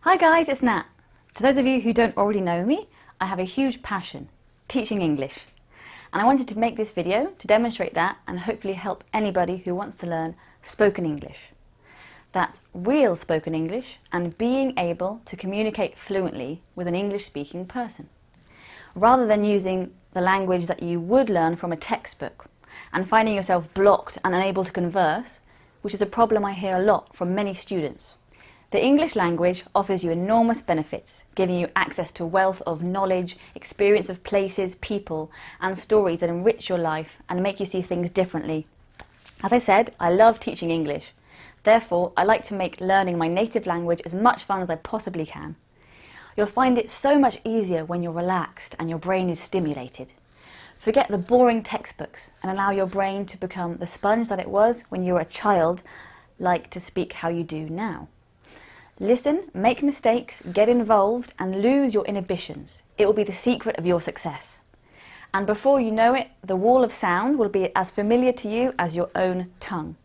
Hi guys, it's Nat. To those of you who don't already know me, I have a huge passion, teaching English. And I wanted to make this video to demonstrate that and hopefully help anybody who wants to learn spoken English. That's real spoken English and being able to communicate fluently with an English-speaking person, rather than using the language that you would learn from a textbook and finding yourself blocked and unable to converse, which is a problem I hear a lot from many students. The English language offers you enormous benefits, giving you access to a wealth of knowledge, experience of places, people, and stories that enrich your life and make you see things differently. As I said, I love teaching English. Therefore, I like to make learning my native language as much fun as I possibly can. You'll find it so much easier when you're relaxed and your brain is stimulated. Forget the boring textbooks and allow your brain to become the sponge that it was when you were a child, like to speak how you do now. Listen, make mistakes, get involved and lose your inhibitions. It will be the secret of your success. And before you know it, the wall of sound will be as familiar to you as your own tongue.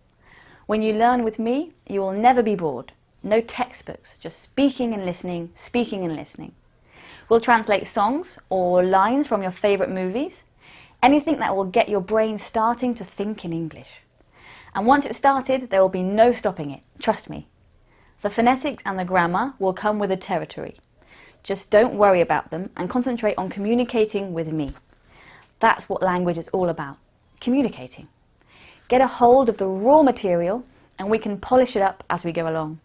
When you learn with me, you will never be bored. No textbooks, just speaking and listening, speaking and listening. We'll translate songs or lines from your favourite movies, anything that will get your brain starting to think in English. And once it's started, there will be no stopping it, trust me. The phonetics and the grammar will come with the territory. Just don't worry about them and concentrate on communicating with me. That's what language is all about, communicating. Get a hold of the raw material and we can polish it up as we go along.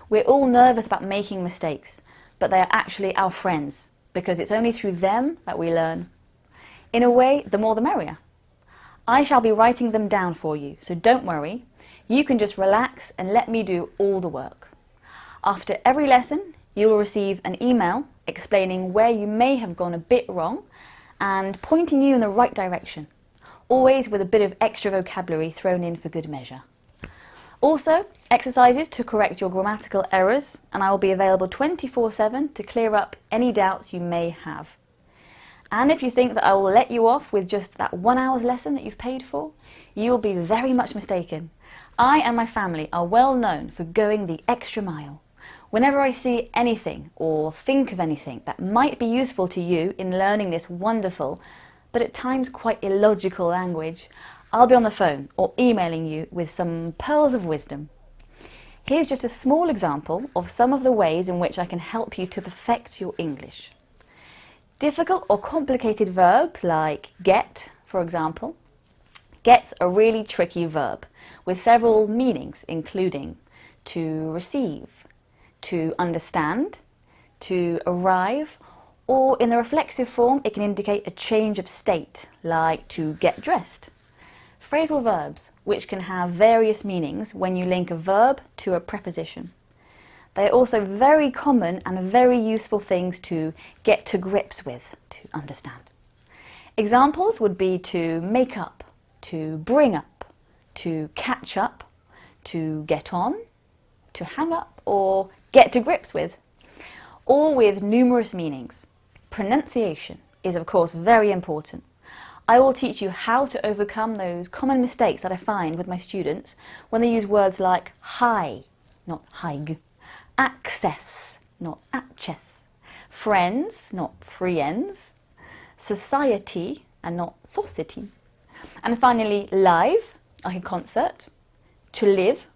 We're all nervous about making mistakes, but they are actually our friends because it's only through them that we learn. In a way, the more the merrier. I shall be writing them down for you, so don't worry. You can just relax and let me do all the work. After every lesson, you will receive an email explaining where you may have gone a bit wrong and pointing you in the right direction, always with a bit of extra vocabulary thrown in for good measure. Also, exercises to correct your grammatical errors, and I will be available 24/7 to clear up any doubts you may have. And if you think that I will let you off with just that 1 hour's lesson that you've paid for, you will be very much mistaken. I and my family are well known for going the extra mile. Whenever I see anything or think of anything that might be useful to you in learning this wonderful, but at times quite illogical language, I'll be on the phone or emailing you with some pearls of wisdom. Here's just a small example of some of the ways in which I can help you to perfect your English. Difficult or complicated verbs like get, for example. Get's a really tricky verb with several meanings, including to receive, to understand, to arrive, or in the reflexive form it can indicate a change of state, like to get dressed. Phrasal verbs, which can have various meanings when you link a verb to a preposition. They are also very common and very useful things to get to grips with, to understand. Examples would be to make up, to bring up, to catch up, to get on, to hang up, or get to grips with, all with numerous meanings. Pronunciation is of course very important. I will teach you how to overcome those common mistakes that I find with my students when they use words like high, not haig, access, not access, friends, not friends, society, and not society. And finally, live, like a concert, to live,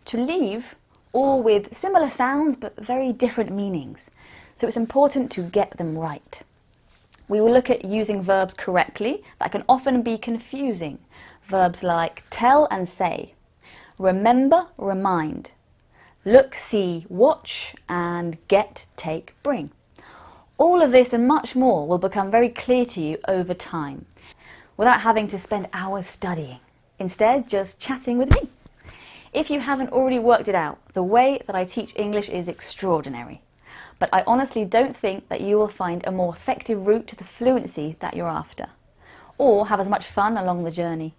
to leave, all with similar sounds but very different meanings. So it's important to get them right. We will look at using verbs correctly that can often be confusing. Verbs like tell and say, remember, remind, look, see, watch, and get, take, bring. All of this and much more will become very clear to you over time, without having to spend hours studying. Instead, just chatting with me. If you haven't already worked it out, the way that I teach English is extraordinary. But I honestly don't think that you will find a more effective route to the fluency that you're after, or have as much fun along the journey.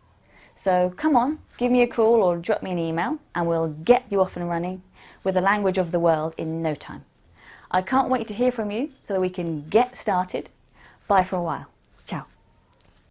So come on, give me a call or drop me an email and we'll get you off and running with the language of the world in no time. I can't wait to hear from you so that we can get started. Bye for a while.